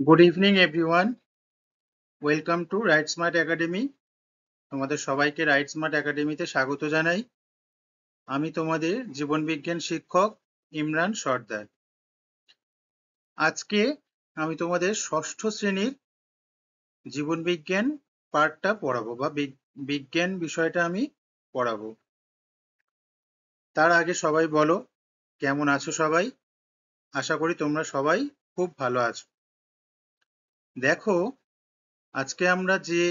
Good evening everyone, welcome to right smart academy. তোমাদের সবাইকে right smart একাডেমিতে স্বাগত জানাই। আমি তোমাদের জীবনবিজ্ঞান শিক্ষক ইমরান সর্দার। আজকে আমি তোমাদের ষষ্ঠ শ্রেণীর জীবনবিজ্ঞান পার্টটা পড়াবো বা বিজ্ঞান বিষয়টা আমি পড়াবো। তার আগে সবাই বলো কেমন আছো সবাই। আশা করি তোমরা সবাই খুব ভালো আছো। দেখো, আজকে আমরা যে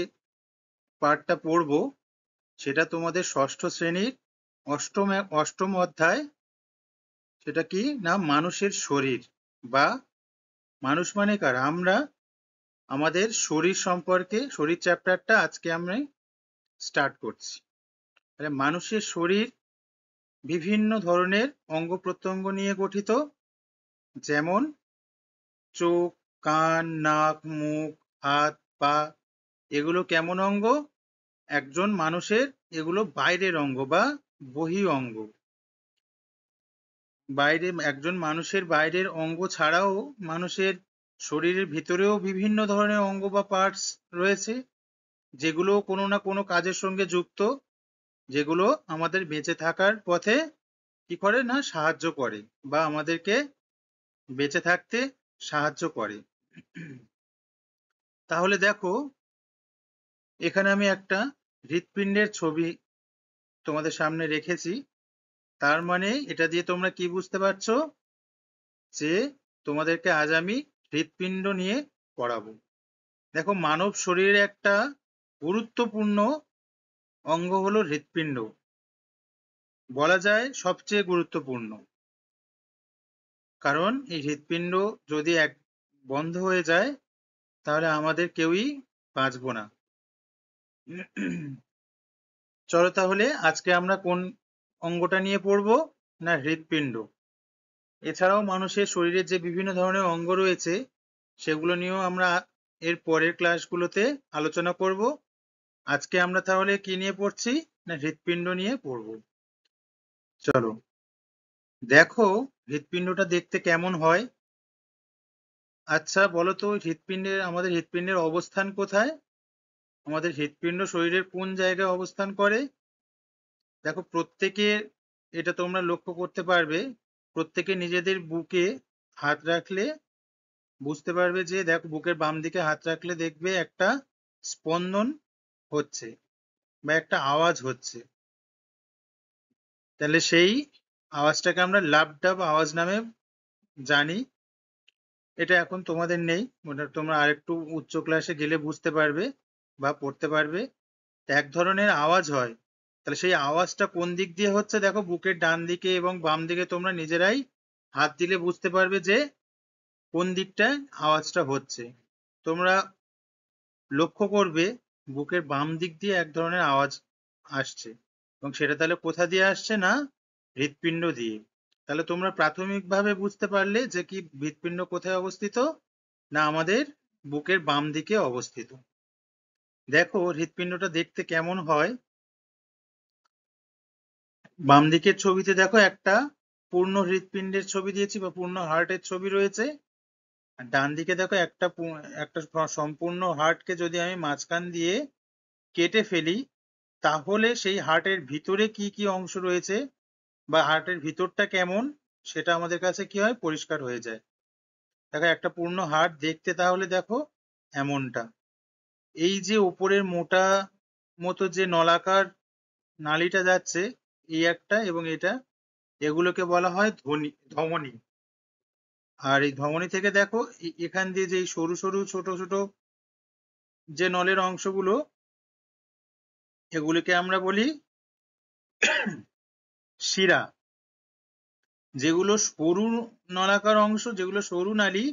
পার্টটা পড়বো সেটা তোমাদের ষষ্ঠ শ্রেণীর অষ্টম অধ্যায়। সেটা কি না, মানুষের শরীর বা মানুষ মানে কার, আমরা আমাদের শরীর সম্পর্কে শরীর চ্যাপ্টারটা আজকে আমরা স্টার্ট করছি। তাহলে মানুষের শরীর বিভিন্ন ধরনের অঙ্গ প্রত্যঙ্গ নিয়ে গঠিত, যেমন চোখ, কান, নাক, মুখ, হাত, পা। এগুলো কেমন অঙ্গ? একজন মানুষের এগুলো বাইরের অঙ্গ বা বহি অঙ্গ। বাইরে একজন মানুষের বাইরের অঙ্গ ছাড়াও মানুষের শরীরের ভিতরেও বিভিন্ন ধরনের অঙ্গ বা পার্টস রয়েছে, যেগুলো কোনো না কোনো কাজের সঙ্গে যুক্ত, যেগুলো আমাদের বেঁচে থাকার পথে কি করে না সাহায্য করে বা আমাদেরকে বেঁচে থাকতে সাহায্য করে। তাহলে দেখো, এখানে আমি একটা হৃৎপিণ্ডের ছবি তোমাদের সামনে রেখেছি। তার মানে এটা দিয়ে তোমরা কি বুঝতে পারছো যে তোমাদেরকে আজ আমি হৃৎপিণ্ড নিয়ে পড়াবো। দেখো, মানব শরীরে একটা গুরুত্বপূর্ণ অঙ্গ হলো হৃৎপিণ্ড, বলা যায় সবচেয়ে গুরুত্বপূর্ণ। কারণ এই হৃৎপিণ্ড যদি বন্ধ হয়ে যায় তাহলে আমাদের কেউই বাঁচবো না। চলো তাহলে আজকে আমরা কোন অঙ্গটা নিয়ে পড়বো না, হৃৎপিণ্ড। এছাড়াও মানুষের শরীরে যে বিভিন্ন ধরনের অঙ্গ রয়েছে সেগুলো নিয়েও আমরা এর পরের ক্লাসগুলোতে আলোচনা করব। আজকে আমরা তাহলে কি নিয়ে পড়ছি না, হৃৎপিণ্ড নিয়ে পড়বো। চলো দেখো হৃৎপিণ্ডটা দেখতে কেমন হয়। আচ্ছা বলো তো, আমাদের হৃৎপিণ্ডের অবস্থান কোথায়? আমাদের হৃৎপিণ্ড শরীরের কোন জায়গায় অবস্থান করে? দেখো, প্রত্যেকে এটা তোমরা লক্ষ্য করতে পারবে, প্রত্যেকে নিজেদের বুকে হাত রাখলে বুঝতে পারবে যে দেখো, বুকের বাম দিকে হাত রাখলে দেখবে একটা স্পন্দন হচ্ছে বা একটা আওয়াজ হচ্ছে। তাহলে সেই আওয়াজটাকে আমরা লাভ ডাব আওয়াজ নামে জানি। এটা এখন তোমাদের নেই, ওটা তোমরা আরেকটু উচ্চ ক্লাসে গেলে বুঝতে পারবে বা পড়তে পারবে। এক ধরনের আওয়াজ হয়, তাহলে সেই আওয়াজটা কোন দিক দিয়ে হচ্ছে? দেখো, বুকের ডান দিকে এবং বাম দিকে তোমরা নিজেরাই হাত দিলে বুঝতে পারবে যে কোন দিকটায় আওয়াজটা হচ্ছে। তোমরা লক্ষ্য করবে বুকের বাম দিক দিয়ে এক ধরনের আওয়াজ আসছে, এবং সেটা তাহলে কোথা দিয়ে আসছে না, হৃৎপিণ্ড দিয়ে। তাহলে তোমরা প্রাথমিকভাবে বুঝতে পারলে যে কি হৃৎপিণ্ড কোথায় অবস্থিত না, আমাদের বুকের বাম দিকে অবস্থিত। দেখো হৃৎপিণ্ডটা দেখতে কেমন হয়। বাম দিকের ছবিতে দেখো একটা পূর্ণ হৃৎপিণ্ডের ছবি দিয়েছি বা পূর্ণ হার্টের ছবি রয়েছে। আর ডান দিকে দেখো একটা সম্পূর্ণ হার্টকে যদি আমি মাঝখান দিয়ে কেটে ফেলি, তাহলে সেই হার্টের ভিতরে কি কি অংশ রয়েছে বা হার্টের ভিতরটা কেমন সেটা আমাদের কাছে কি হয়, পরিষ্কার হয়ে যায়। দেখো, একটা পূর্ণ হার্ট দেখতে তাহলে দেখো এমনটা। এই যে উপরের মোটা মতো যে নলাকার নালীটা যাচ্ছে, এই একটা এবং এটা, এগুলোকে বলা হয় ধমনী। আর এই ধমনী থেকে দেখো এখান দিয়ে যে সরু সরু ছোট ছোট যে নলের অংশগুলো, এগুলিকে আমরা বলি শিরা। যেগুলো সরু নলাকার অংশ, যেগুলো সরু নালী,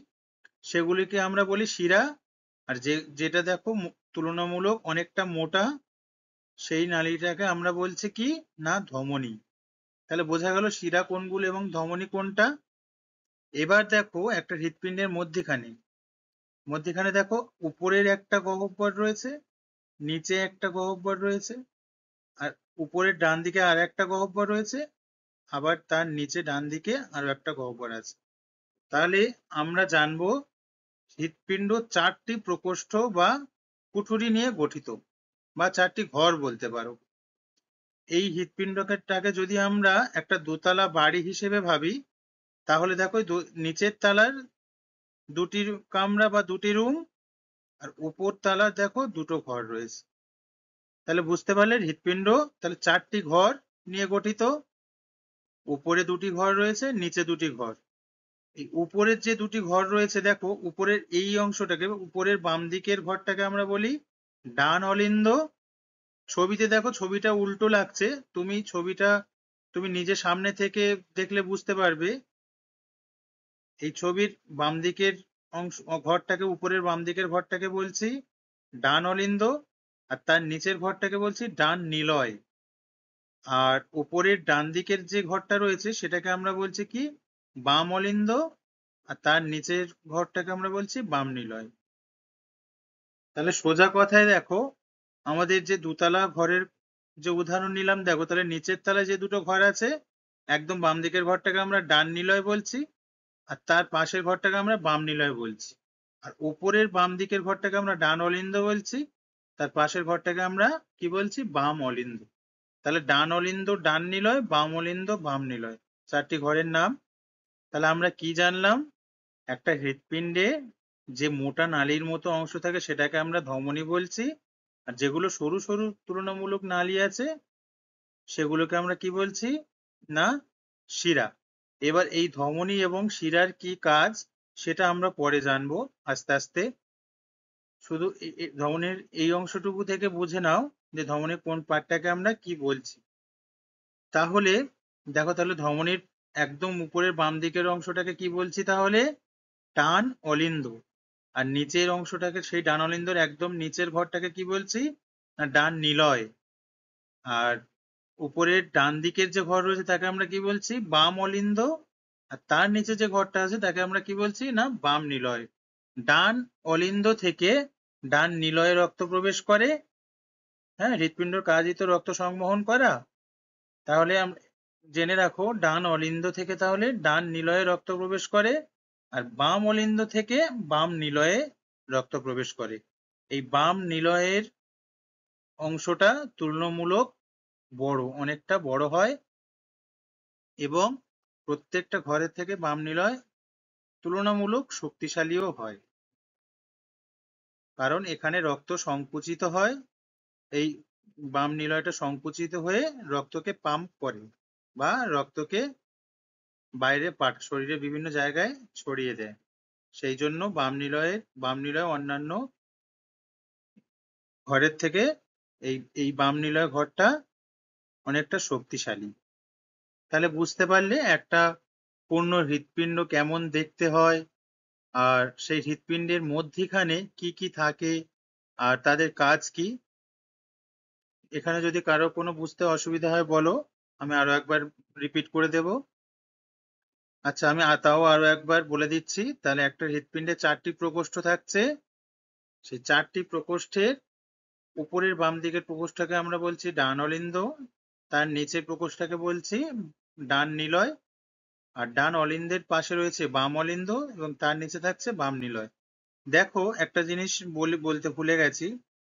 সেগুলিকে আমরা বলি শিরা। আর যেটা দেখো তুলনামূলক অনেকটা মোটা, সেই নালীটাকে আমরা বলছি কি না, ধমনী। তাহলে বোঝা গেল শিরা কোনগুলো এবং ধমনী কোনটা। এবার দেখো একটা হৃৎপিণ্ডের মধ্যিখানে মধ্যিখানে দেখো উপরের একটা গহ্বর রয়েছে, নিচে একটা গহ্বর রয়েছে, আর উপরের ডান দিকে আর একটা গহ্বর রয়েছে, আবার তার নিচে ডান দিকে আরো একটা গহ্বর আছে। তাহলে আমরা জানবো হৃৎপিণ্ড 4টি প্রকোষ্ঠ বা কুঠুরি নিয়ে গঠিত, বা 4টি ঘর বলতে পারো। এই হৃৎপিণ্ডটাকে যদি আমরা একটা দোতলা বাড়ি হিসেবে ভাবি, তাহলে দেখো নিচের তলার 2টি কামরা বা 2টি রুম, আর উপর তলার দেখো 2টো ঘর রয়েছে। তাহলে বুঝতে পারলে হৃৎপিণ্ড তাহলে 4টি ঘর নিয়ে গঠিত। উপরে 2টি ঘর রয়েছে, নিচে 2টি ঘর। এই উপরের যে 2টি ঘর রয়েছে দেখো, উপরের এই অংশটাকে, উপরের বাম দিকের ঘরটাকে আমরা বলি ডান অলিন্দ। ছবিতে দেখো ছবিটা উল্টো লাগছে, তুমি নিজে সামনে থেকে দেখলে বুঝতে পারবে। এই ছবির বাম দিকের অংশ ঘরটাকে, উপরের বাম দিকের ঘরটাকে বলছি ডান অলিন্দ, আর তার নিচের ঘরটাকে বলছি ডান নিলয়। আর উপরের ডান দিকের যে ঘরটা রয়েছে সেটাকে আমরা বলছি কি বাম অলিন্দ, আর তার নিচের ঘরটাকে আমরা বলছি বাম নিলয়। তাহলে সোজা কথায় দেখো, আমাদের যে দুতলা ঘরের যে উদাহরণ নিলাম, দেখো তাহলে নিচের তলায় যে 2টো ঘর আছে, একদম বাম দিকের ঘরটাকে আমরা ডান নিলয় বলছি, আর তার পাশের ঘরটাকে আমরা বাম নিলয় বলছি। আর উপরের বাম দিকের ঘরটাকে আমরা ডান অলিন্দ বলছি, তার পাশের ঘরটাকে আমরা কি বলছি বাম অলিন্দ। তাহলে ডান অলিন্দ ডান নিলয়, বাম অলিন্দ বাম নিলয়, 4টি ঘরের নাম। তাহলে আমরা কি জানলাম? একটা হৃৎপিণ্ডে যে মোটা নালীর মতো অংশ থাকে সেটাকে আমরা ধমনী বলছি, আর যেগুলো সরু সরু তুলনামূলক নালী আছে সেগুলোকে আমরা কি বলছি না শিরা। এবার এই ধমনী এবং শিরার কি কাজ সেটা আমরা পরে জানবো আস্তে আস্তে। শুধু ধমনীর এই অংশটুকু থেকে বুঝে নাও যে ধমনীর কোন পার্টটাকে আমরা কি বলছি। তাহলে দেখো, তাহলে ধমনীর একদম উপরের বাম দিকের অংশটাকে কি বলছি তাহলে ডান অলিন্দ, আর নিচের অংশটাকে, সেই ডান অলিন্দর একদম নিচের ঘরটাকে কি বলছি না ডান নিলয়। আর উপরের ডান দিকের যে ঘর রয়েছে তাকে আমরা কি বলছি বাম অলিন্দ, আর তার নিচে যে ঘরটা আছে তাকে আমরা কি বলছি না বাম নিলয়। ডান অলিন্দ থেকে ডান নিলয়ে রক্ত প্রবেশ করে। হ্যাঁ, হৃৎপিণ্ডর কাজই তো রক্ত সংবহন করা। তাহলে জেনে রাখো, ডান অলিন্দ থেকে তাহলে ডান নিলয়ে রক্ত প্রবেশ করে, আর বাম অলিন্দ থেকে বাম নিলয়ে রক্ত প্রবেশ করে। এই বাম নিলয়ের অংশটা তুলনামূলক বড়, অনেকটা বড় হয়, এবং প্রত্যেকটা ঘরের থেকে বাম নিলয় তুলনামূলক শক্তিশালীও হয়, কারণ এখানে রক্ত সংকুচিত হয়। এই বাম নিলয়টা সংকুচিত হয়ে রক্তকে পাম্প করে, বা রক্তকে বাইরে শরীরের বিভিন্ন জায়গায় ছড়িয়ে দেয়। সেই জন্য বাম নিলয় অন্যান্য ঘরের থেকে এই বাম নিলয় ঘরটা অনেকটা শক্তিশালী। তাহলে বুঝতে পারলে একটা পূর্ণ হৃৎপিণ্ড কেমন দেখতে হয়, আর সেই হৃৎপিণ্ডের মধ্যিখানে কি কি থাকে, আর তাদের কাজ কি। এখানে যদি কারো কোনো বুঝতে অসুবিধা হয় বলো, আমি আরো একবার রিপিট করে দেব। আচ্ছা, আমি তাও আরো একবার বলে দিচ্ছি। তাহলে একটা হৃৎপিণ্ডে 4টি প্রকোষ্ঠ থাকছে। সেই 4টি প্রকোষ্ঠের উপরের বাম দিকের প্রকোষ্ঠটাকে আমরা বলছি ডান অলিন্দ, তার নিচের প্রকোষ্ঠটাকে বলছি ডান নিলয়, আর ডান অলিন্দের পাশে রয়েছে বাম অলিন্দ, এবং তার নিচে থাকছে বাম নিলয়। দেখো, একটা জিনিস বলতে ভুলে গেছি,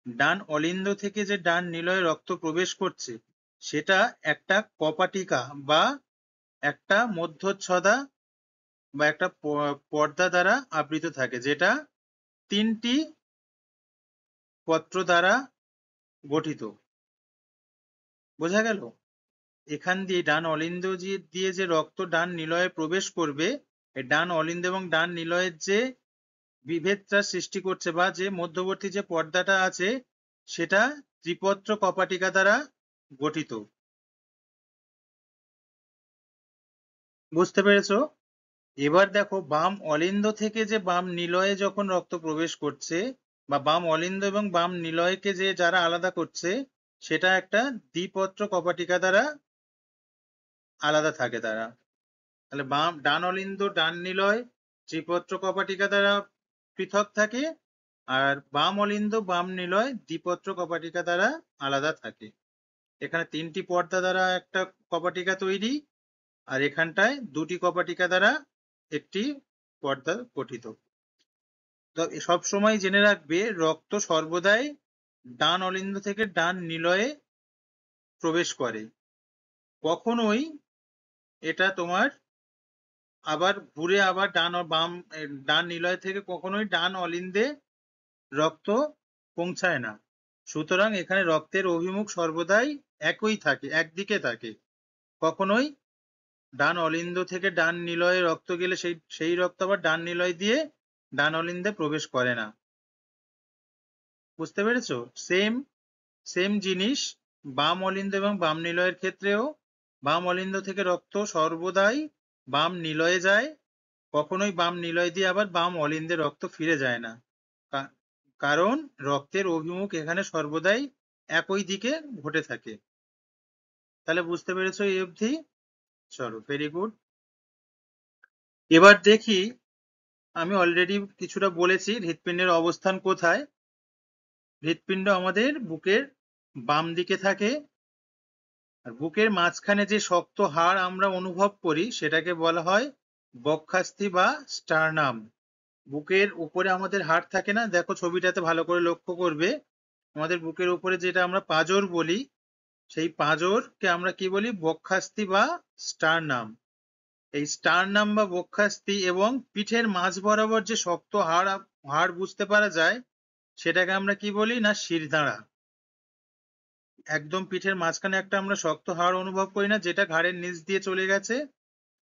ডান অলিন্দ থেকে যে ডান নিলয়ে রক্ত প্রবেশ করছে সেটা একটা কপাটিকা বা একটা মধ্যচ্ছদা বা একটা পর্দা দ্বারা আবৃত থাকে, যেটা 3টি পত্র দ্বারা গঠিত। বোঝা গেল? এখান দিয়ে ডান অলিন্দ দিয়ে যে রক্ত ডান নিলয়ে প্রবেশ করবে, এই ডান অলিন্দ এবং ডান নিলয়ের যে বিভেদটা সৃষ্টি করছে, বা যে মধ্যবর্তী যে পর্দাটা আছে, সেটা ত্রিপত্র কপাটিকা দ্বারা গঠিত। বুঝতে পেরেছো? এবার দেখো, বাম অলিন্দ থেকে যে বাম নিলয়ে যখন রক্ত প্রবেশ করছে, বা বাম অলিন্দ এবং বাম নিলয়কে যে যারা আলাদা করছে, সেটা একটা দ্বিপত্র কপাটিকা দ্বারা আলাদা থাকে তারা। তাহলে ডান অলিন্দ ডান নিলয় ত্রিপত্র কপাটিকা দ্বারা পৃথক থাকে, আর বাম অলিন্দ বাম নিলয় দ্বিপত্র কপাটিকা দ্বারা আলাদা থাকে। এখানে 3টি পর্দা দ্বারা একটা কপাটিকা তৈরি, আর এখানটায় 2টি কপাটিকা দ্বারা একটি পর্দা গঠিত। সব সময় জেনে রাখবে রক্ত সর্বদাই ডান অলিন্দ থেকে ডান নিলয়ে প্রবেশ করে, কখনোই এটা তোমার আবার ঘুরে আবার ডান ও বাম ডান নিলয় থেকে কখনোই ডান অলিন্দে রক্ত পৌঁছায় না। সুতরাং এখানে রক্তের অভিমুখ সর্বদাই একই থাকে, একদিকে থাকে, কখনোই ডান অলিন্দ থেকে ডান নিলয়ে রক্ত গেলে সেই রক্ত আবার ডান নিলয় দিয়ে ডান অলিন্দে প্রবেশ করে না। বুঝতে পেরেছো? সেম সেম জিনিস বাম অলিন্দ এবং বাম নিলয়ের ক্ষেত্রেও বাম অলিন্দ থেকে রক্ত সর্বদাই বাম নিলয়ে যায়, কখনোই বাম নিলয় দিয়ে আবার বাম অলিন্দে রক্ত ফিরে যায় না, কারণ রক্তের অভিমুখ এখানে সর্বদাই একই দিকে ঘটে থাকে। তাহলে বুঝতে পেরেছো এই অবধি? চলো, ভেরি গুড। এবার দেখি, আমি অলরেডি কিছুটা বলেছি হৃৎপিণ্ডের অবস্থান কোথায়। হৃৎপিণ্ড আমাদের বুকের বাম দিকে থাকে, আর বুকের মাঝখানে যে শক্ত হাড় আমরা অনুভব করি সেটাকে বলা হয় বক্ষাস্থি বা স্টার্নাম। বুকের উপরে আমাদের হাড় থাকে না, দেখো ছবিটাতে ভালো করে লক্ষ্য করবে, আমাদের বুকের উপরে যেটা আমরা পাঁজর বলি, সেই পাঁজরকে আমরা কি বলি? বক্ষাস্থি বা স্টার্নাম। এই স্টার্নাম বা বক্ষাস্থি এবং পিঠের মাঝ বরাবর যে শক্ত হাড় বুঝতে পারা যায় সেটাকে আমরা কি বলি? না শিরদাঁড়া। একদম পিঠের মাঝখানে একটা আমরা শক্ত হাড় অনুভব করি না, যেটা ঘাড়ের নিচ দিয়ে চলে গেছে,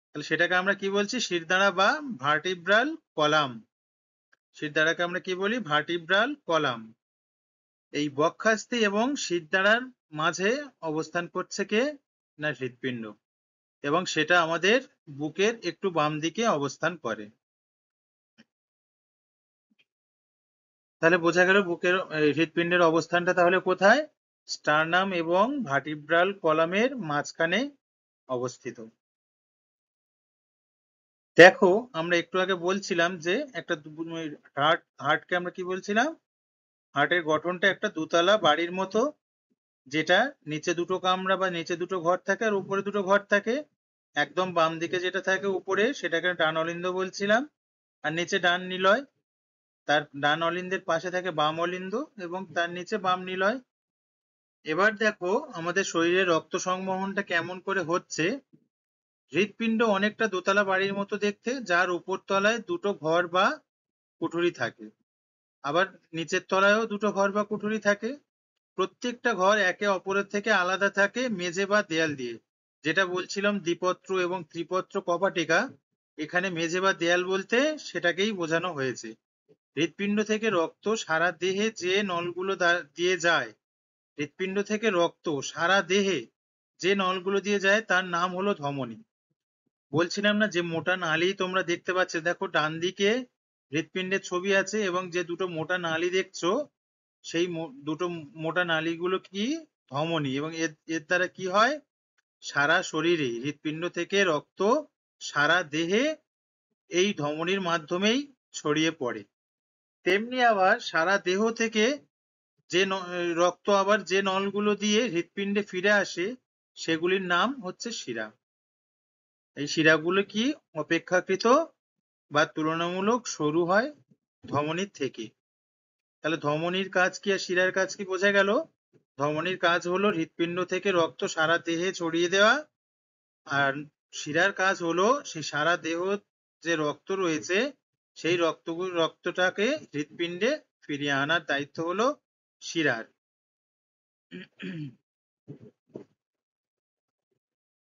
তাহলে সেটাকে আমরা কি বলছি? শিরদাঁড়া বা ভার্টিব্রাল কলাম। শিরদাঁড়াকে আমরা কি বলি? Vertebral column. এই বক্ষাস্থি এবং শিরদাঁড়ার মাঝে অবস্থান করছে কে? না হৃৎপিণ্ড, এবং সেটা আমাদের বুকের একটু বাম দিকে অবস্থান করে। তাহলে বোঝা গেল বুকের হৃৎপিণ্ডের অবস্থানটা তাহলে কোথায়? স্টার্নাম এবং ভার্টিব্রাল কলামের মাঝখানে অবস্থিত। দেখো, আমরা একটু আগে বলছিলাম যে একটা হার্টকে আমরা কি বলছিলাম? হার্টের গঠনটা একটা দুতলা বাড়ির মতো, যেটা নিচে দুটো কামরা বা নিচে দুটো ঘর থাকে আর উপরে দুটো ঘর থাকে। একদম বাম দিকে যেটা থাকে উপরে সেটাকে ডান অলিন্দ বলছিলাম, আর নিচে ডান নিলয়, তার ডান অলিন্দের পাশে থাকে বাম অলিন্দ এবং তার নিচে বাম নিলয়। এবার দেখো আমাদের শরীরে রক্ত সংবহনটা কেমন করে হচ্ছে। হৃৎপিণ্ড অনেকটা দোতলা বাড়ির মতো দেখতে, যার উপর তলায় দুটো ঘর বা কুঠুরি থাকে, আবার নিচের তলায়ও দুটো ঘর বা কুঠুরি থাকে। প্রত্যেকটা ঘর একে অপরের থেকে আলাদা থাকে মেঝে বা দেয়াল দিয়ে, যেটা বলছিলাম দ্বিপত্র এবং ত্রিপত্র কপাটিকা। এখানে মেঝে বা দেয়াল বলতে সেটাকেই বোঝানো হয়েছে। হৃৎপিণ্ড থেকে রক্ত সারা দেহে যে নলগুলো দিয়ে যায়, হৃৎপিণ্ড থেকে রক্ত সারা দেহে যে নলগুলো দিয়ে যায় তার নাম হলো ধমনী। বলছিলাম না যে মোটা নালী তোমরা দেখতে পাচ্ছ, দেখো ডান দিকে হৃৎপিণ্ডের ছবি আছে এবং যে দুটো মোটা নালী দেখছো সেই দুটো মোটা নালীগুলো কি? ধমনী। এবং এর দ্বারা কি হয়? সারা শরীরে হৃৎপিণ্ড থেকে রক্ত সারা দেহে এই ধমনীর মাধ্যমেই ছড়িয়ে পড়ে। তেমনি আবার সারা দেহ থেকে যে রক্ত আবার যে নলগুলো দিয়ে হৃৎপিণ্ডে ফিরে আসে সেগুলির নাম হচ্ছে শিরা। এই শিরাগুলো কি? অপেক্ষাকৃত বা তুলনামূলক সরু হয় ধমনীর থেকে। তাহলে ধমনীর কাজ কি আর শিরার কাজ কি বোঝা গেল? ধমনীর কাজ হলো হৃৎপিণ্ড থেকে রক্ত সারা দেহে ছড়িয়ে দেওয়া, আর শিরার কাজ হলো সেই সারা দেহ যে রক্ত রয়েছে সেই রক্তটাকে হৃৎপিণ্ডে ফিরিয়ে আনার দায়িত্ব হলো শিরার।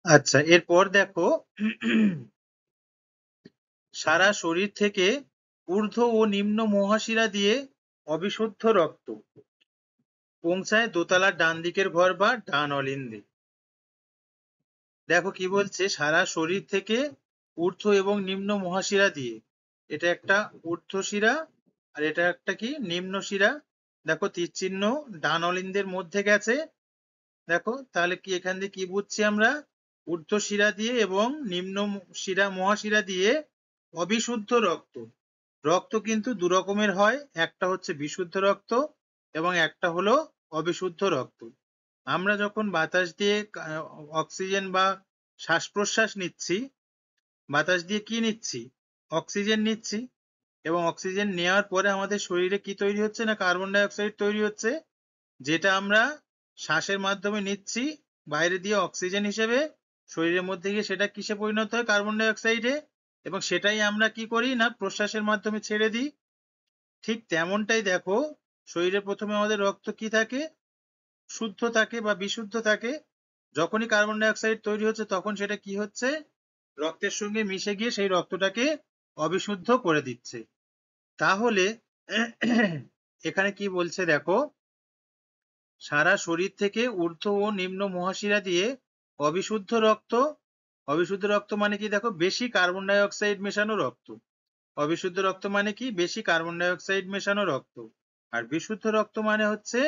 আচ্ছা, এরপর দেখো, সারা শরীর থেকে ঊর্ধ্ব ও নিম্ন মহাশিরা দিয়ে অবিশুদ্ধ রক্ত পৌঁছায় দোতলার ডান দিকের ঘর বা ডান অলিন্দে। দেখো কি বলছে? সারা শরীর থেকে ঊর্ধ্ব এবং নিম্ন মহাশিরা দিয়ে, এটা একটা ঊর্ধ্ব শিরা আর এটা একটা কি? নিম্ন শিরা। দেখো তীর চিহ্ন ডান অলিন্দের মধ্যে গেছে। দেখো তাহলে কি এখান দিয়ে কি বুঝছি আমরা? ঊর্ধ্ব শিরা দিয়ে এবং নিম্ন শিরা মহাশিরা দিয়ে অবিশুদ্ধ রক্ত। রক্ত কিন্তু দু রকমের হয়, একটা হচ্ছে বিশুদ্ধ রক্ত এবং একটা হলো অবিশুদ্ধ রক্ত। আমরা যখন বাতাস দিয়ে অক্সিজেন বা শ্বাস প্রশ্বাস নিচ্ছি, বাতাস দিয়ে কি নিচ্ছি? অক্সিজেন নিচ্ছি। এবং অক্সিজেন নেওয়ার পরে আমাদের শরীরে কি তৈরি হচ্ছে, না কার্বন ডাই অক্সাইড তৈরি হচ্ছে, যেটা আমরা শ্বাসের মাধ্যমে নিচ্ছি বাইরে দিয়ে অক্সিজেন হিসেবে, শরীরের মধ্যে গিয়ে সেটা কিসে পরিণত হয়, কার্বন ডাই অক্সাইডে, এবং সেটাই আমরা কি করি না প্রশ্বাসের মাধ্যমে ছেড়ে দিই। ঠিক তেমনটাই দেখো, শরীরে প্রথমে আমাদের রক্ত কি থাকে, শুদ্ধ থাকে বা বিশুদ্ধ থাকে। যখনই কার্বন ডাই অক্সাইড তৈরি হচ্ছে তখন সেটা কি হচ্ছে, রক্তের সঙ্গে মিশে গিয়ে সেই রক্তটাকে অবিশুদ্ধ করে দিচ্ছে। তাহলে এখানে কি বলছে দেখো, সারা শরীর থেকে ঊর্ধ্ব ও নিম্ন মহাশিরা দিয়ে অবিশুদ্ধ রক্ত, অবিশুদ্ধ রক্ত মানে কি দেখো, বেশি কার্বন ডাই অক্সাইড মেশানো রক্ত। অবিশুদ্ধ রক্ত মানে কি, বেশি কার্বন ডাই অক্সাইড মেশানো রক্ত। আর বিশুদ্ধ রক্ত মানে হচ্ছে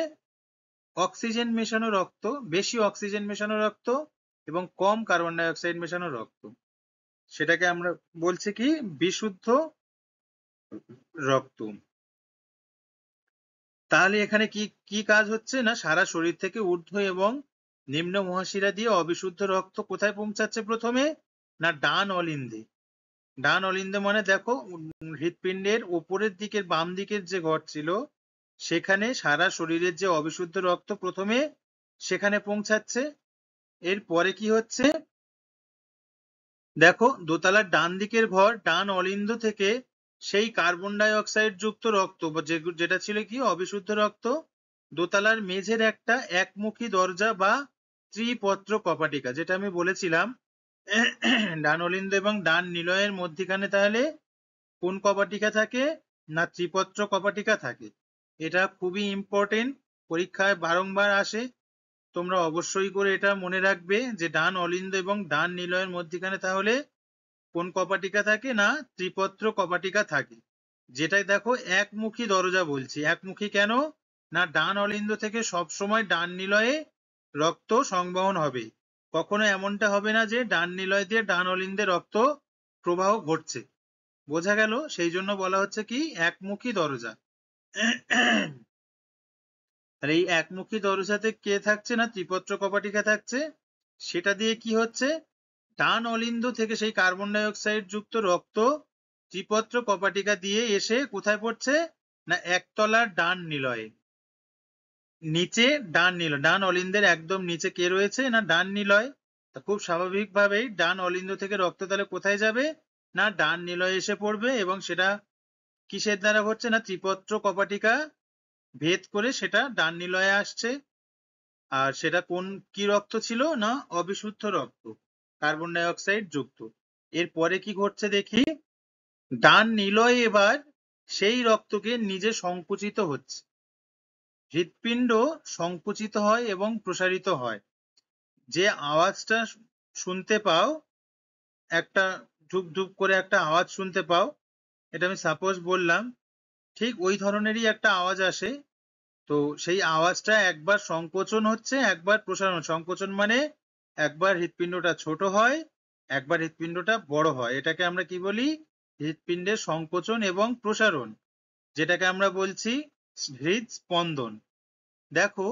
অক্সিজেন মেশানো রক্ত, বেশি অক্সিজেন মেশানো রক্ত এবং কম কার্বন ডাই অক্সাইড মেশানো রক্ত। সেটাকে আমরা বলছি কি, বিশুদ্ধ রক্ত। তাহলে এখানে কি কি কাজ হচ্ছে না, সারা শরীর থেকে ঊর্ধ্ব এবং নিম্ন মহাশিরা দিয়ে অবিশুদ্ধ রক্ত কোথায় পৌঁছাচ্ছে প্রথমে, না ডান অলিন্দে। ডান অলিন্দে মানে দেখো, হৃৎপিণ্ডের উপরের দিকের বাম দিকের যে ঘর ছিল সেখানে সারা শরীরের যে অবিশুদ্ধ রক্ত প্রথমে সেখানে পৌঁছাচ্ছে। এরপরে কি হচ্ছে দেখো, দোতলার ডান দিকের ঘর ডান অলিন্দ থেকে সেই কার্বন ডাই অক্সাইড যুক্ত রক্ত যেটা ছিল কি অবিশুদ্ধ রক্ত, দোতলার মেঝের একটা একমুখী দরজা বা ত্রিপত্র কপাটিকা, যেটা আমি বলেছিলাম ডান অলিন্দ এবং ডান নিলয়ের মধ্যিখানে তাহলে কোন কপাটিকা থাকে, না ত্রিপত্র কপাটিকা থাকে। এটা খুবই ইম্পর্টেন্ট, পরীক্ষায় বারংবার আসে। তোমরা অবশ্যই করে এটা মনে রাখবে যে ডান অলিন্দ এবং ডান নিলয়ের মধ্যিখানে তাহলে কোন কপাটিকা থাকে, না ত্রিপত্র কপাটিকা থাকে। যেটাই দেখো একমুখী দরজা বলছি, একমুখী কেন, না ডান অলিন্দ থেকে সবসময় ডান নিলয়ে রক্ত সংবহন হবে। কখনো এমনটা হবে না যে ডান নিলয় দিয়ে ডান অলিন্দে রক্ত প্রবাহ ঘটছে। বোঝা গেল, সেই জন্য বলা হচ্ছে কি একমুখী দরজা। আর এই একমুখী দরজাতে কে থাকছে, না ত্রিপত্র কপাটিকা থাকছে। সেটা দিয়ে কি হচ্ছে, ডান অলিন্দ থেকে সেই কার্বন ডাই অক্সাইড যুক্ত রক্ত ত্রিপত্র কপাটিকা দিয়ে এসে কোথায় পড়ছে, না একতলার ডান নিলয়ে। নিচে ডান নিলয়, ডান অলিন্দের একদম নিচে কে রয়েছে, না ডান নিলয়। তা খুব স্বাভাবিকভাবেই ডান অলিন্দ থেকে রক্ত তাহলে কোথায় যাবে, না ডান নিলয়ে এসে পড়বে, এবং সেটা কিসের দ্বারা ঘটছে, না ত্রিপত্র কপাটিকা ভেদ করে সেটা ডান নিলয়ে আসছে। আর সেটা কোন কি রক্ত ছিল, না অবিশুদ্ধ রক্ত, কার্বন ডাই অক্সাইড যুক্ত। এরপরে কি ঘটছে দেখি, ডান নিলয় এবার সেই রক্তকে নিজে সংকুচিত হচ্ছে। হৃৎপিণ্ড সংকুচিত হয় এবং প্রসারিত হয়। যে আওয়াজটা শুনতে পাও, একটা ধুপ ধুপ করে একটা আওয়াজ শুনতে পাও, এটা আমি সাপোজ বললাম, ঠিক ওই ধরনেরই একটা আওয়াজ আসে। তো সেই আওয়াজটা একবার সংকোচন হচ্ছে, একবার প্রসারণ। সংকোচন মানে একবার হৃৎপিণ্ডটা ছোট হয়, একবার হৃৎপিণ্ডটা বড় হয়। এটাকে আমরা কি বলি, হৃৎপিণ্ডের সংকোচন এবং প্রসারণ, যেটাকে আমরা বলছি হৃদস্পন্দন। দেখো,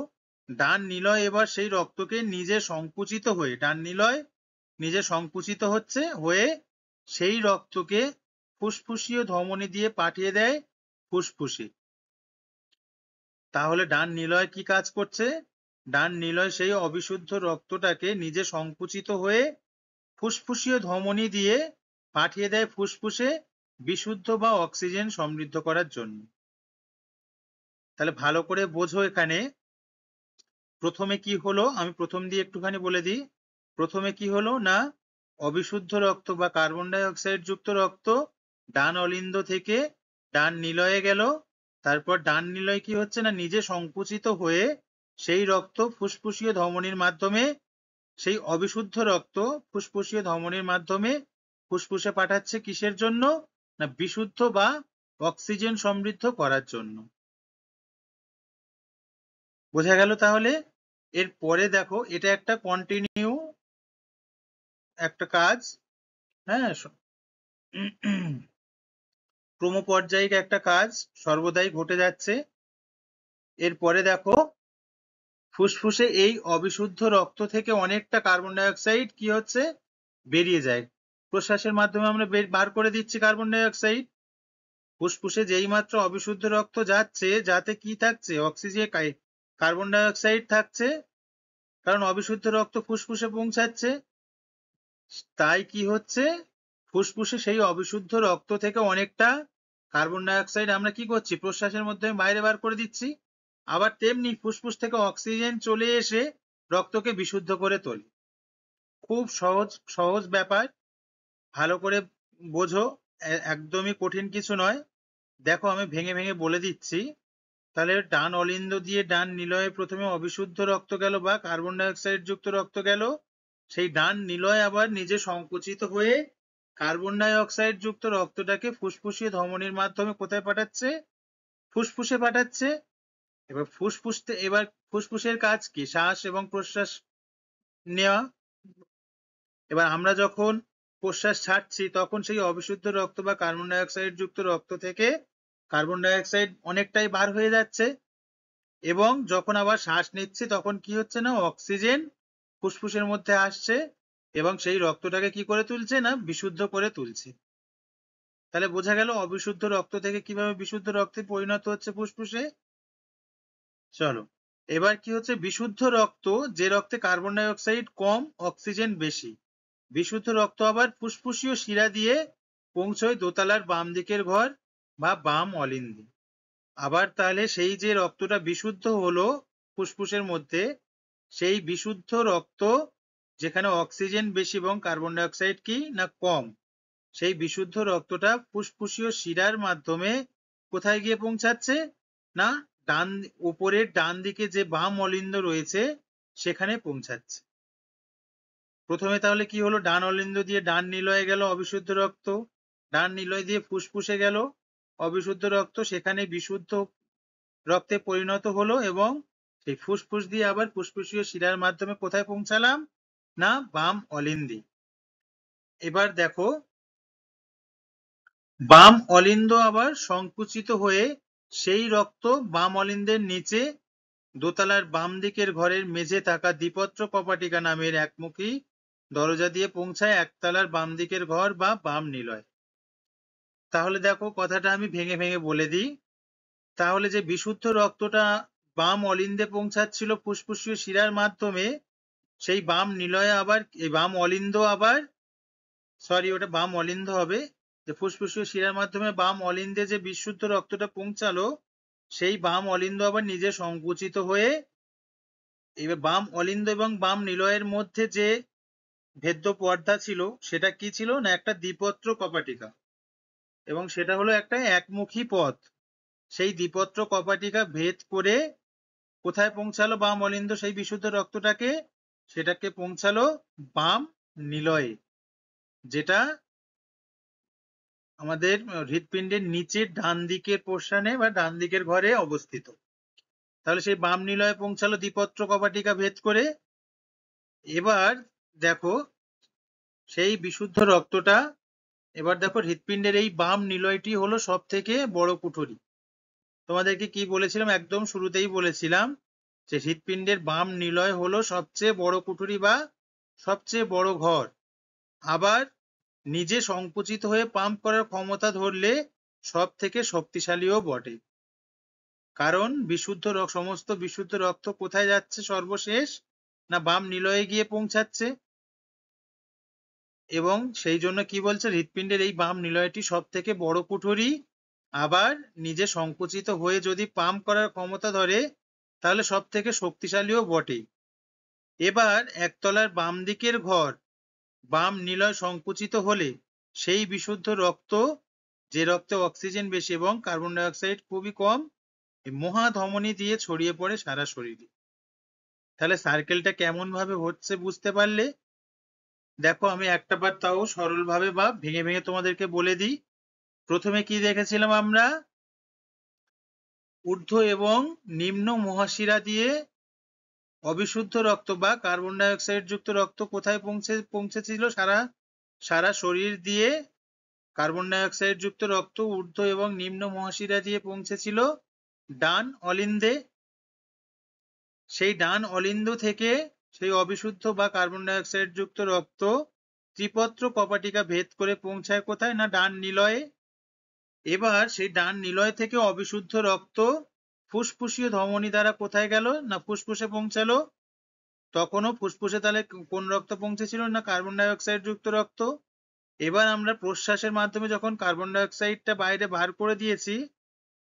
ডান নিলয় এবার সেই রক্তকে নিজে সংকুচিত হয়ে, ডান নিলয় নিজে সংকুচিত হচ্ছে হয়ে সেই রক্তকে ফুসফুসীয় ধমনী দিয়ে পাঠিয়ে দেয় ফুসফুসে। তাহলে ডান নিলয় কি কাজ করছে, ডান নিলয় সেই অবিশুদ্ধ রক্তটাকে নিজে সংকুচিত হয়ে ফুসফুসীয় ধমনী দিয়ে পাঠিয়ে দেয় ফুসফুসে বিশুদ্ধ বা অক্সিজেন সমৃদ্ধ করার জন্য। তাহলে ভালো করে বোঝো, এখানে প্রথমে কি হলো আমি প্রথম দিয়ে একটুখানি বলে দিই। প্রথমে কি হলো, না অবিশুদ্ধ রক্ত বা কার্বন ডাই অক্সাইড যুক্ত রক্ত ডান অলিন্দ থেকে ডান নিলয়ে গেল। তারপর ডান নিলয় কি হচ্ছে, না নিজে সংকুচিত হয়ে সেই রক্ত ফুসফুসীয় ধমনীর মাধ্যমে, সেই অবিশুদ্ধ রক্ত ফুসফুসীয় ধমনীর মাধ্যমে ফুসফুসে পাঠাচ্ছে কিসের জন্য, না বিশুদ্ধ বা অক্সিজেন সমৃদ্ধ করার জন্য। বোঝা গেল তাহলে। এরপরে দেখো, এটা একটা কন্টিনিউ একটা কাজ, হ্যাঁ, ক্রমপর্যায়িক একটা কাজ সর্বদাই ঘটে যাচ্ছে। এরপরে দেখো, ফুসফুসে এই অবিশুদ্ধ রক্ত থেকে অনেকটা কার্বন ডাই অক্সাইড কি হচ্ছে, বেরিয়ে যায়। প্রশ্বাসের মাধ্যমে আমরা বার করে দিচ্ছি কার্বন ডাই অক্সাইড। ফুসফুসে যেই মাত্র অবিশুদ্ধ রক্ত যাচ্ছে, যাতে কি থাকছে? অক্সিজেন, কার্বন ডাই অক্সাইড থাকছে, কারণ অবিশুদ্ধ রক্ত ফুসফুসে পৌঁছাচ্ছে। তাই কি হচ্ছে, ফুসফুসে সেই অবিশুদ্ধ রক্ত থেকে অনেকটা কার্বন ডাই অক্সাইড আমরা কি করছি, প্রশ্বাসের মধ্যে বাইরে বার করে দিচ্ছি। আবার তেমনি ফুসফুস থেকে অক্সিজেন চলে এসে রক্তকে বিশুদ্ধ করে তোলে। খুব সহজ সহজ ব্যাপার, ভালো করে বোঝো, একদমই কঠিন কিছু নয়। দেখো আমি ভেঙে ভেঙে বলে দিচ্ছি। তাহলে ডান অলিন্দ দিয়ে ডান নিলয়ে প্রথমে অবিশুদ্ধ রক্ত গেল বা কার্বন ডাই অক্সাইড যুক্ত রক্ত গেল। সেই ডান নিলয় আবার নিজে সংকুচিত হয়ে কার্বন ডাই অক্সাইড যুক্ত রক্তটাকে ফুসফুসীয় ধমনির মাধ্যমে কোথায় পাঠাচ্ছে? ফুসফুসে পাঠাচ্ছে। এবার ফুসফুসের কাজ কি? শ্বাস এবং প্রশ্বাস নেওয়া। এবার আমরা যখন প্রশ্বাস ছাড়ছি তখন সেই অবিশুদ্ধ রক্ত বা কার্বন ডাই অক্সাইড যুক্ত রক্ত থেকে কার্বন ডাই অক্সাইড অনেকটাই বার হয়ে যাচ্ছে, এবং যখন আবার শ্বাস নিচ্ছি তখন কি হচ্ছে না, অক্সিজেন ফুসফুসের মধ্যে আসছে এবং সেই রক্তটাকে কি করে তুলছে না, বিশুদ্ধ করে তুলছে। তাহলে বোঝা গেল অবিশুদ্ধ রক্ত থেকে কিভাবে বিশুদ্ধ রক্তে পরিণত হচ্ছে ফুসফুসে। চলো, এবার কি হচ্ছে, বিশুদ্ধ রক্ত, যে রক্তে কার্বন ডাই অক্সাইড কম অক্সিজেন বেশি। বিশুদ্ধ রক্ত আবার ফুসফুসীয় শিরা দিয়ে পৌঁছয় দোতলার বাম দিকের ঘর বা বাম অলিন্দে। আবার তাহলে সেই যে রক্তটা বিশুদ্ধ হলো ফুসফুসের মধ্যে, সেই বিশুদ্ধ রক্ত যেখানে অক্সিজেন বেশি এবং কার্বন ডাই অক্সাইড কি না কম, সেই বিশুদ্ধ রক্তটা ফুসফুসীয় শিরার মাধ্যমে কোথায় গিয়ে পৌঁছাচ্ছে না, ডান উপরের ডান দিকে যে বাম অলিন্দ রয়েছে সেখানে পৌঁছাচ্ছে। প্রথমে তাহলে কি হলো, ডান অলিন্দ দিয়ে ডান নিলয়ে গেল অবিশুদ্ধ রক্ত, ডান নিলয় দিয়ে ফুসফুসে গেল অবিশুদ্ধ রক্ত, সেখানে বিশুদ্ধ রক্তে পরিণত হলো এবং সেই ফুসফুস দিয়ে আবার ফুসফুসীয় শিরার মাধ্যমে কোথায় পৌঁছালাম না, বাম অলিন্দে। এবার দেখো, বাম অলিন্দ আবার সংকুচিত হয়ে সেই রক্ত বাম অলিন্দের নিচে দোতলার বাম দিকের ঘরের মেঝে থাকা দ্বিপত্র কপাটিকা নামের একমুখী দরজা দিয়ে পৌঁছায় একতলার বাম দিকের ঘর বা বাম নিলয়। তাহলে দেখো কথাটা আমি ভেঙে ভেঙে বলে দিই। তাহলে যে বিশুদ্ধ রক্তটা বাম অলিন্দে পৌঁছাচ্ছিল ফুসফুসীয় শিরার মাধ্যমে, সেই বাম নিলয়ে আবার এই বাম অলিন্দ আবার, সরি ওটা বাম অলিন্দ হবে, যে ফুসফুসীয় শিরার মাধ্যমে বাম অলিন্দে যে বিশুদ্ধ রক্তটা পৌঁছালো, সেই বাম অলিন্দ আবার নিজে সংকুচিত হয়ে, এবার বাম অলিন্দ এবং বাম নিলয়ের মধ্যে যে ভেদ্য পর্দা ছিল সেটা কি ছিল না, একটা দ্বিপত্র কপাটিকা, এবং সেটা হলো একটা একমুখী পথ। সেই দ্বিপত্র কপাটিকা ভেদ করে কোথায় পৌঁছালো বাম অলিন্দ সেই বিশুদ্ধ রক্তটাকে, সেটাকে পৌঁছালো বাম নিলয়ে, যেটা আমাদের হৃৎপিণ্ডের নিচের ডান দিকের পোর্শনে বা ডান দিকের ঘরে অবস্থিত। তাহলে সেই বাম নিলয়ে পৌঁছালো দ্বিপত্র কপাটিকা ভেদ করে। এবার দেখো সেই বিশুদ্ধ রক্তটা, এবার দেখো হৃৎপিণ্ডের এই বাম নিলয়টি হলো সব থেকে বড় কুঠুরি। তোমাদেরকে কি বলেছিলাম, একদম শুরুতেই বলেছিলাম যে হৃৎপিণ্ডের বাম নিলয় হলো সবচেয়ে বড় কুঠুরি বা সবচেয়ে বড় ঘর। আবার নিজে সংকুচিত হয়ে পাম্প করার ক্ষমতা ধরলে সব থেকে শক্তিশালীও বটে, কারণ সমস্ত বিশুদ্ধ রক্ত কোথায় যাচ্ছে সর্বশেষ না, বাম নিলয়ে গিয়ে পৌঁছাচ্ছে। এবং সেই জন্য কি বলছে, হৃৎপিণ্ডের এই বাম নিলয়টি সব থেকে বড় কুঠুরি, আবার নিজে সংকুচিত হয়ে যদি পাম্প করার ক্ষমতা ধরে তাহলে সব থেকে শক্তিশালীও বটে। এবার একতলার বাম দিকের ঘর বাম নিলয় সংকুচিত হলে সেই বিশুদ্ধ রক্ত, যে রক্তে অক্সিজেন বেশি এবং কার্বন ডাই অক্সাইড খুবই কম, মহাধমনী দিয়ে ছড়িয়ে পড়ে সারা শরীরে। তাহলে সার্কেলটা কেমন ভাবে হচ্ছে বুঝতে পারলে। দেখো আমি একটা বার তাও সরল ভাবে বা ভেঙে ভেঙে তোমাদেরকে বলে দিই। প্রথমে কি দেখেছিলাম আমরা, ঊর্ধ্ব এবং নিম্ন মহাশিরা দিয়ে অবিশুদ্ধ রক্ত বা কার্বন ডাই অক্সাইড যুক্ত রক্ত কোথায় পৌঁছেছিল, সারা শরীর দিয়ে কার্বন ডাই অক্সাইড যুক্ত রক্ত ঊর্ধ্ব এবং নিম্ন মহাশিরা দিয়ে পৌঁছেছিল ডান অলিন্দে। সেই ডান অলিন্দ থেকে সেই অবিশুদ্ধ বা কার্বন ডাই অক্সাইড যুক্ত রক্ত ত্রিপত্র কপাটিকা ভেদ করে পৌঁছায় কোথায় না, ডান নিলয়ে। এবার সেই ডান নিলয় থেকে অবিশুদ্ধ রক্ত ফুসফুসীয় ধমনী দ্বারা কোথায় গেল? না ফুসফুসে পৌঁছালো। তখনও ফুসফুসে তাহলে কোন রক্ত পৌঁছেছিল? না কার্বন ডাই অক্সাইড যুক্ত রক্ত। এবার আমরা প্রশ্বাসের মাধ্যমে যখন কার্বন ডাই অক্সাইডটা বাইরে বার করে দিয়েছি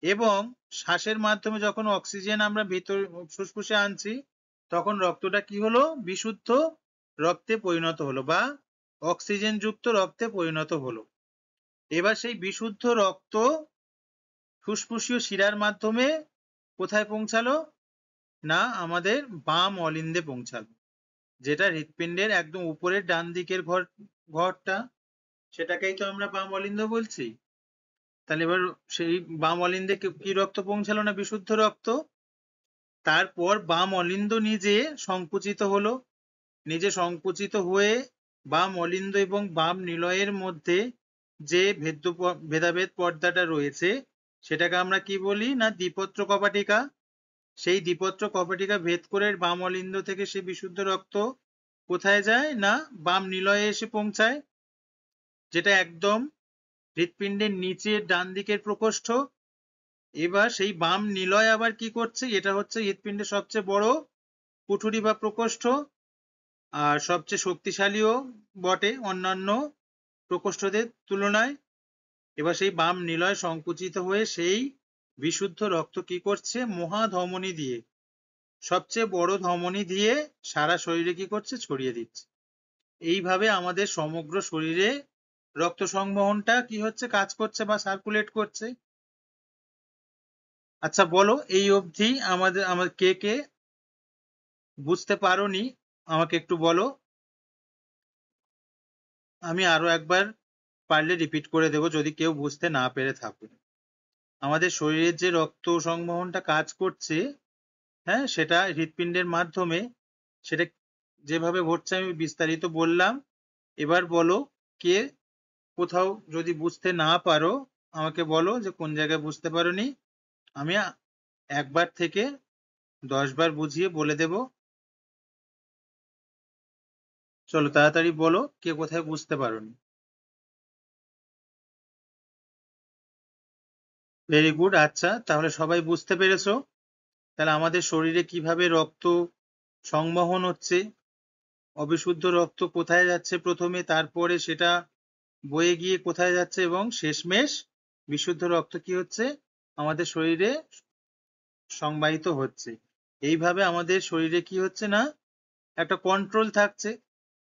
এবং শ্বাসের মাধ্যমে যখন অক্সিজেন আমরা ভিতর ফুসফুসে আনছি, তখন রক্তটা কি হলো? বিশুদ্ধ রক্তে পরিণত হলো বা অক্সিজেন যুক্ত রক্তে পরিণত হলো। এবার সেই বিশুদ্ধ রক্ত ফুসফুসীয় শিরার মাধ্যমে কোথায় পৌঁছালো? না আমাদের বাম অলিন্দে পৌঁছালো, যেটা হৃৎপিণ্ডের একদম উপরের ডান দিকের ঘরটা, সেটাকেই তো আমরা বাম অলিন্দ বলছি। তাহলে এবার সেই বাম অলিন্দে কি রক্ত পৌঁছালো? না বিশুদ্ধ রক্ত। তারপর বাম অলিন্দ নিজে সংকুচিত হলো, নিজে সংকুচিত হয়ে বাম অলিন্দ এবং বাম নিলয়ের মধ্যে যে ভেদাভেদ পর্দাটা রয়েছে সেটাকে আমরা কি বলি? না দ্বিপত্র কপাটিকা। সেই দ্বিপত্র কপাটিকা ভেদ করে বাম অলিন্দ থেকে সে বিশুদ্ধ রক্ত কোথায় যায়? না বাম নিলয়ে এসে পৌঁছায়, যেটা একদম হৃৎপিণ্ডের নিচের ডান দিকের প্রকোষ্ঠ। এবার সেই বাম নিলয় আবার কি করছে? এটা হচ্ছে হৃৎপিণ্ডের সবচেয়ে বড় কুঠুরি বা প্রকোষ্ঠ, আর সবচেয়ে শক্তিশালীও বটে অন্যান্য প্রকোষ্ঠদের তুলনায়। এবার সেই বাম নিলয় সংকুচিত হয়ে সেই বিশুদ্ধ রক্ত কি করছে? মহাধমনী দিয়ে, সবচেয়ে বড় ধমনী দিয়ে সারা শরীরে কি করছে? ছড়িয়ে দিচ্ছে। এইভাবে আমাদের সমগ্র শরীরে রক্ত সংবহনটা কি হচ্ছে? কাজ করছে বা সার্কুলেট করছে। আচ্ছা বলো, এই অবধি আমার কে কে বুঝতে পারোনি আমাকে একটু বলো, আমি আরো একবার পারলে রিপিট করে দেবো যদি কেউ বুঝতে না পেরে থাকো। আমাদের শরীরের যে রক্ত সংবহনটা কাজ করছে, হ্যাঁ, সেটা হৃৎপিণ্ডের মাধ্যমে, সেটা যেভাবে ঘটছে আমি বিস্তারিত বললাম। এবার বলো, কে কোথাও যদি বুঝতে না পারো আমাকে বলো যে কোন জায়গায় বুঝতে পারোনি, আমি একবার থেকে 10 বার বুঝিয়ে বলে দেব। চলো তাড়াতাড়ি বলো কে কোথায় বুঝতে পারোনি। Very good. আচ্ছা তাহলে সবাই বুঝতে পেরেছো তাহলে আমাদের শরীরে কিভাবে রক্ত সংবহন হচ্ছে, অবিশুদ্ধ রক্ত কোথায় যাচ্ছে প্রথমে, তারপরে সেটা বয়ে গিয়ে কোথায় যাচ্ছে এবং শেষমেশ বিশুদ্ধ রক্ত কি হচ্ছে? আমাদের শরীরে সংবাহিত হচ্ছে। এইভাবে আমাদের শরীরে কি হচ্ছে? না একটা কন্ট্রোল থাকছে।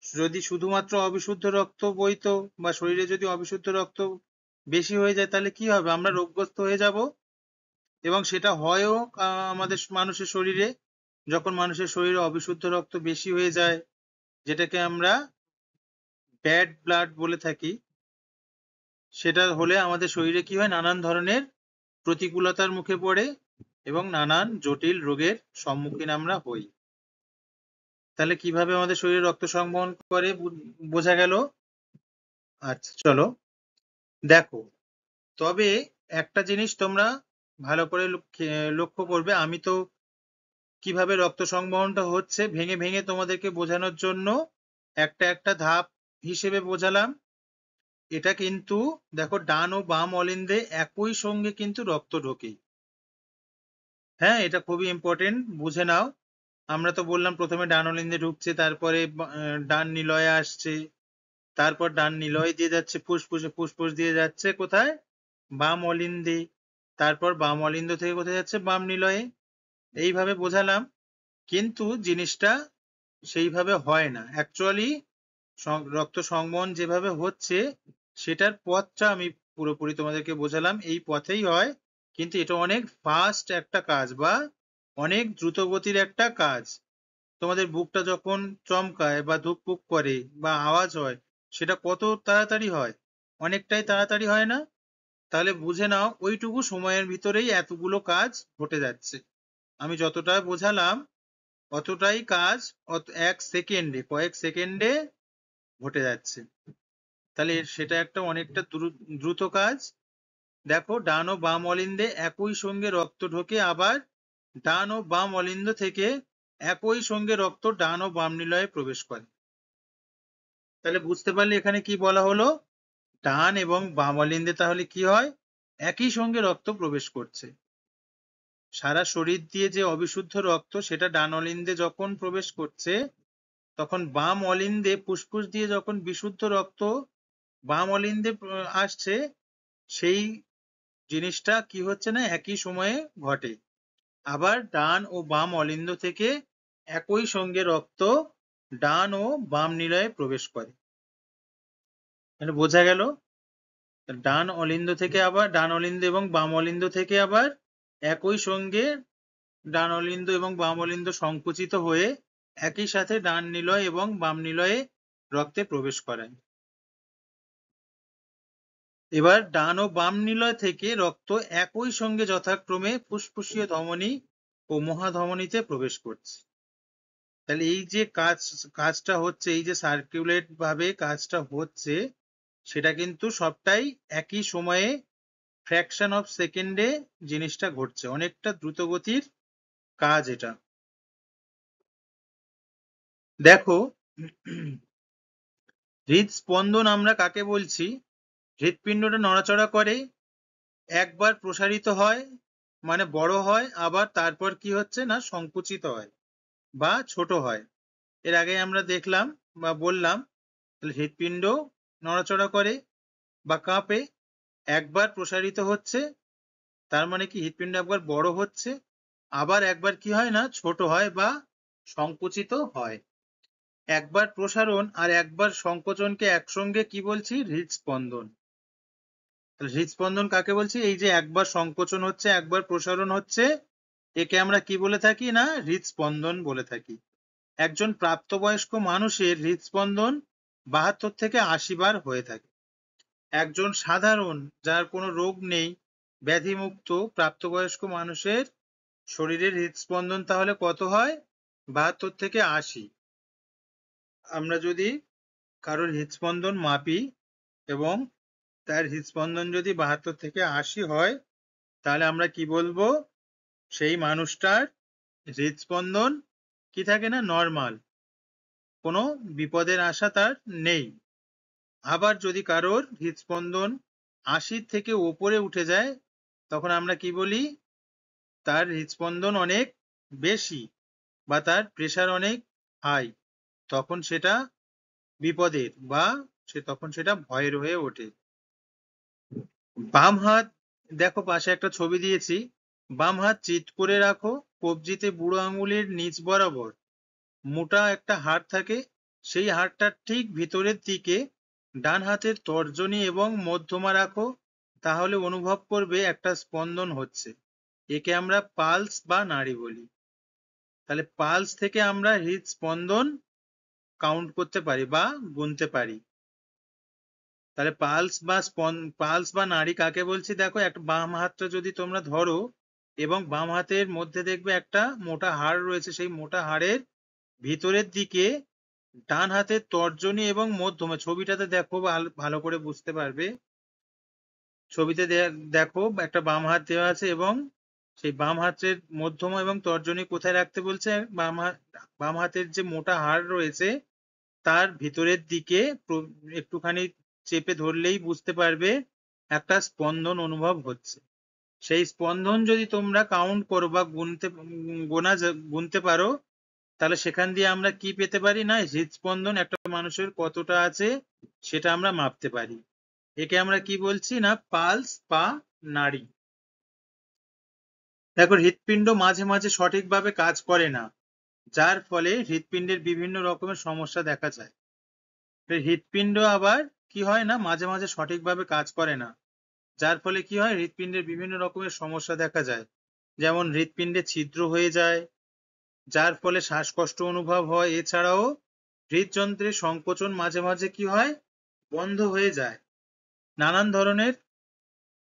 যদি শুধুমাত্র অবিশুদ্ধ রক্ত বইতো বা শরীরে যদি অবিশুদ্ধ রক্ত বেশি হয়ে যায় তাহলে কি হবে? আমরা রোগগ্রস্ত হয়ে যাব। এবং সেটা হয়ও আমাদের মানুষের শরীরে। যখন মানুষের শরীরে অবিশুদ্ধ রক্ত বেশি হয়ে যায়, যেটাকে আমরা ব্যাড ব্লাড বলে থাকি, সেটা হলে আমাদের শরীরে কি হয়? নানান ধরনের প্রতিকূলতার মুখে পড়ে এবং নানান জটিল রোগের সম্মুখীন আমরা হই। তাহলে কিভাবে আমাদের শরীরে রক্ত সংবহন করে বোঝা গেল। আচ্ছা চলো দেখো, তবে একটা জিনিস তোমরা ভালো করে লক্ষ্য করবে, আমি তো কিভাবে রক্ত সংবহনটা হচ্ছে ভেঙে ভেঙে তোমাদেরকে বোঝানোর জন্য একটা একটা ধাপ হিসেবে বোঝালাম। এটা কিন্তু দেখো ডান ও বাম অলিন্দে একই সঙ্গে কিন্তু রক্ত ঢোকে। হ্যাঁ, এটা খুবই ইম্পর্টেন্ট, বুঝে নাও। আমরা তো বললাম প্রথমে ডান অলিন্দে ঢুকছে, তারপরে ডান নিলয়ে আসছে, তারপর ডান নিলয় দিয়ে যাচ্ছে ফুসফুসে, ফুসফুস দিয়ে যাচ্ছে কোথায়? বাম অলিন্দে, তারপর বাম অলিন্দ থেকে কোথায় যাচ্ছে? বাম নিলয়ে। এইভাবে বোঝালাম, কিন্তু জিনিসটা সেইভাবে হয় না অ্যাকচুয়ালি। রক্ত সংবহন যেভাবে হচ্ছে সেটার পথটা আমি পুরোপুরি তোমাদেরকে বোঝালাম, এই পথেই হয়, কিন্তু এটা অনেক ফাস্ট একটা কাজ বা অনেক দ্রুত গতির একটা কাজ। তোমাদের বুকটা যখন চমকায় বা ধুকপুক করে বা আওয়াজ হয়, সেটা কত তাড়াতাড়ি হয়? অনেকটাই তাড়াতাড়ি হয় না? তাহলে বুঝে নাও ওইটুকু সময়ের ভিতরেই এতগুলো কাজ ঘটে যাচ্ছে। আমি যতটা বোঝালাম অতটাই কাজ এক সেকেন্ডে, কয়েক সেকেন্ডে ঘটে যাচ্ছে। তাহলে সেটা একটা অনেকটা দ্রুত কাজ। দেখো ডান ও বাম অলিন্দে একই সঙ্গে রক্ত ঢোকে, আবার ডান ও বাম অলিন্দ থেকে একই সঙ্গে রক্ত ডান ও বাম নিলয়ে প্রবেশ করে। তাহলে বুঝতে পারলে এখানে কি বলা হলো? ডান এবং বাম অলিন্দে তাহলে কি হয়? একই সঙ্গে রক্ত প্রবেশ করছে। সারা শরীর দিয়ে যে অবিশুদ্ধ রক্ত সেটা ডান অলিন্দে যখন প্রবেশ করছে, তখন বাম অলিন্দে ফুসফুস দিয়ে যখন বিশুদ্ধ রক্ত বাম অলিন্দে আসছে, সেই জিনিসটা কি হচ্ছে না একই সময়ে ঘটে। আবার ডান ও বাম অলিন্দ থেকে একই সঙ্গে রক্ত ডান ও বাম নিলয়ে প্রবেশ করে। এটা বোঝা গেল? ডান অলিন্দ থেকে আবার ডান অলিন্দ এবং বাম অলিন্দ থেকে আবার একই সঙ্গে ডান অলিন্দ এবং বাম অলিন্দ সংকুচিত হয়ে একই সাথে ডান নিলয় এবং বাম নিলয়ে রক্তে প্রবেশ করায়। এবার ডান ও বাম নিলয় থেকে রক্ত একই সঙ্গে যথাক্রমে ফুসফুসীয় ধমনী ও মহাধমনীতে প্রবেশ করছে। তাহলে এই যে কাজটা হচ্ছে, এই যে সার্কুলেট ভাবে কাজটা হচ্ছে, সেটা কিন্তু সবটাই একই সময়ে ফ্র্যাকশন অফ সেকেন্ডে জিনিসটা ঘটছে। অনেকটা দ্রুতগতির কাজ এটা। দেখো, হৃদস্পন্দন আমরা কাকে বলছি? হৃৎপিণ্ডটা নড়াচড়া করে, একবার প্রসারিত হয় মানে বড় হয়, আবার তারপর কি হচ্ছে না সংকুচিত হয় বা ছোট হয়। এর আগে আমরা দেখলাম বা বললাম, হৃৎপিণ্ড নড়াচড়া করে বা কাঁপে, একবার প্রসারিত হচ্ছে, তার মানে কি হৃৎপিণ্ড একবার বড় হচ্ছে, আবার একবার কি হয় না ছোট হয় বা সংকুচিত হয়। একবার প্রসারণ আর একবার সংকোচনকে একসঙ্গে কি বলছি? হৃদস্পন্দন। হৃদস্পন্দন কাকে বলছি? এই যে একবার সংকোচন হচ্ছে একবার প্রসারণ হচ্ছে, একে আমরা কি বলে থাকি না হৃদস্পন্দন বলে থাকি। একজন প্রাপ্তবয়স্ক মানুষের হৃদস্পন্দন ৭২ থেকে ৮০ বার হয়ে থাকে। একজন সাধারণ যার কোনো রোগ নেই, ব্যাধিমুক্ত প্রাপ্তবয়স্ক মানুষের শরীরের হৃদস্পন্দন তাহলে কত হয়? ৭২ থেকে ৮০। আমরা যদি কারোর হৃদস্পন্দন মাপি এবং তার হৃদস্পন্দন যদি ৭২ থেকে ৮০ হয়, তাহলে আমরা কি বলবো? সেই মানুষটার হৃদস্পন্দন কি থাকে না নর্মাল, কোনো বিপদের আশা তার নেই। আবার যদি কারোর হৃদস্পন্দন ৮০ থেকে ওপরে উঠে যায়, তখন আমরা কি বলি? তার হৃদস্পন্দন অনেক বেশি বা তার প্রেশার অনেক হাই। তখন সেটা বিপদের বা তখন সেটা ভয়ের হয়ে ওঠে। বাম হাত, দেখো পাশে একটা ছবি দিয়েছি। বাম হাত চিৎ করে রাখো, কবজিতে বুড়ো আঙুলের নিচ বরাবর মোটা একটা হাড় থাকে, সেই হাড়টার ঠিক ভিতরের দিকে ডান হাতের তর্জনী এবং মধ্যমা রাখো, তাহলে অনুভব করবে একটা স্পন্দন হচ্ছে। একে আমরা পালস বা নাড়ি বলি। তাহলে পালস থেকে আমরা হৃদস্পন্দন কাউন্ট করতে পারি বা গুনতে পারি। তাহলে পালস বা নাড়ি কাকে বলছি? দেখো, একটা বাম হাতটা যদি তোমরা ধরো এবং বাম হাতের মধ্যে দেখবে একটা মোটা হাড় রয়েছে, সেই মোটা হাড়ের ভিতরের দিকে ডান হাতের তর্জনী এবং মধ্যমা, ছবিটাতে দেখো ভালো করে বুঝতে পারবে। ছবিতে দেখো একটা বাম হাত দেওয়া আছে এবং সেই বাম হাতের মধ্যমা এবং তর্জনী কোথায় রাখতে বলছে? বাম হাতের যে মোটা হাড় রয়েছে তার ভিতরের দিকে একটুখানি চেপে ধরলেই বুঝতে পারবে একটা স্পন্দন অনুভব হচ্ছে। সেই স্পন্দন যদি তোমরা কাউন্ট করো বা গুনতে পারো, তাহলে সেখান দিয়ে আমরা কি পেতে পারি না হৃদস্পন্দন একটা মানুষের কতটা আছে সেটা আমরা মাপতে পারি। একে আমরা কি বলছি না পালস বা নাড়ি। দেখো, হৃৎপিণ্ড মাঝে মাঝে সঠিকভাবে কাজ করে না, যার ফলে হৃৎপিণ্ডের বিভিন্ন রকমের সমস্যা দেখা যায়। হৃৎপিণ্ড আবার কি হয় না মাঝে মাঝে সঠিকভাবে কাজ করে না, যার ফলে কি হয় হৃৎপিণ্ডের বিভিন্ন রকমের সমস্যা দেখা যায়। যেমন হৃৎপিণ্ডে ছিদ্র হয়ে যায়, যার ফলে শ্বাসকষ্ট অনুভব হয়। এছাড়াও হৃদযন্ত্রের সংকোচন মাঝে মাঝে কি হয় বন্ধ হয়ে যায়। নানান ধরনের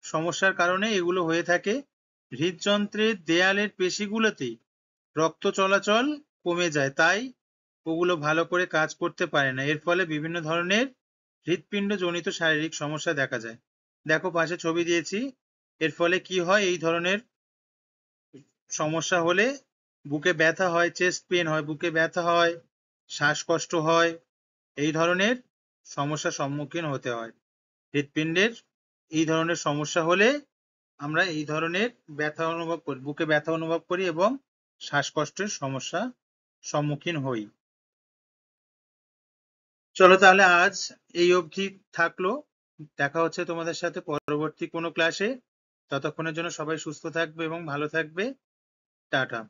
সমস্যার কারণে এগুলো হয়ে থাকে। হৃদযন্ত্রের দেয়ালের পেশিগুলোতে রক্ত চলাচল কমে যায়, তাই ওগুলো ভালো করে কাজ করতে পারে না। এর ফলে বিভিন্ন ধরনের হৃৎপিণ্ড জনিত শারীরিক সমস্যা দেখা যায়। দেখো পাশে ছবি দিয়েছি। এর ফলে কি হয়? এই ধরনের সমস্যা হলে বুকে ব্যথা হয়, চেস্ট পেন হয়, বুকে ব্যথা হয়, শ্বাসকষ্ট হয়, এই ধরনের সমস্যার সম্মুখীন হতে হয়। হৃৎপিণ্ডের এই ধরনের সমস্যা হলে আমরা এই ধরনের ব্যথা অনুভব করি, বুকে ব্যথা অনুভব করি এবং শ্বাসকষ্টের সমস্যা সম্মুখীন হই। চলো তাহলে আজ এই অবধি থাকলো। দেখা হচ্ছে তোমাদের সাথে পরবর্তী কোনো ক্লাসে। ততক্ষণের জন্য সবাই সুস্থ থাকবে এবং ভালো থাকবে। টাটা।